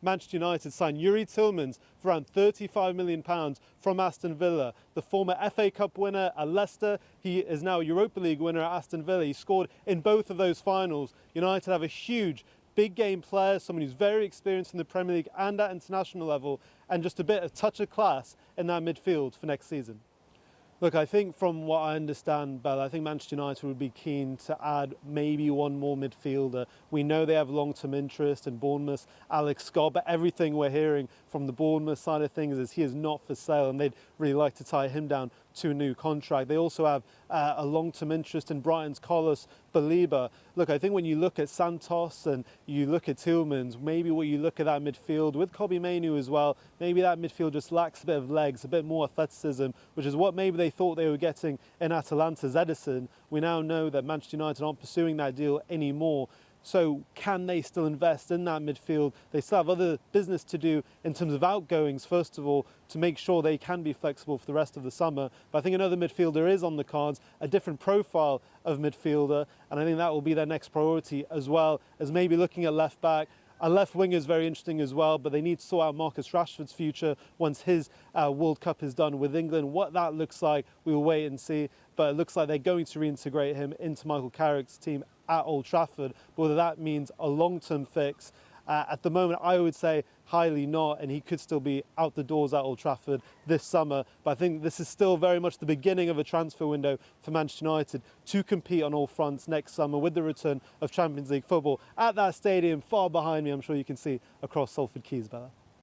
Manchester United signed Yuri Tillmans for around £35 million from Aston Villa. The former FA Cup winner at Leicester, he is now a Europa League winner at Aston Villa. He scored in both of those finals. United have a huge big game player, someone who's very experienced in the Premier League and at international level, and just a bit of touch of class in that midfield for next season. Look, I think from what I understand, Bella, I think Manchester United would be keen to add maybe one more midfielder. We know they have long-term interest in Bournemouth, Alex Scott, but everything we're hearing from the Bournemouth side of things is he is not for sale and they'd really like to tie him down to a new contract. They also have a long-term interest in Brighton's Carlos Baleba. Look, I think when you look at Santos and you look at Tillmans, maybe what you look at that midfield with Kobbie Mainoo as well, maybe that midfield just lacks a bit of legs, a bit more athleticism, which is what maybe they thought they were getting in Atalanta's Ederson. We now know that Manchester United aren't pursuing that deal anymore. So can they still invest in that midfield? They still have other business to do in terms of outgoings, first of all, to make sure they can be flexible for the rest of the summer. But I think another midfielder is on the cards, a different profile of midfielder, and I think that will be their next priority, as well as maybe looking at left back. A left winger is very interesting as well, but they need to sort out Marcus Rashford's future once his World Cup is done with England. What that looks like, we will wait and see. But it looks like they're going to reintegrate him into Michael Carrick's team at Old Trafford. But whether that means a long-term fix, at the moment, I would say highly not, and he could still be out the doors at Old Trafford this summer. But I think this is still very much the beginning of a transfer window for Manchester United to compete on all fronts next summer with the return of Champions League football at that stadium far behind me. I'm sure you can see across Salford Quays, Bella.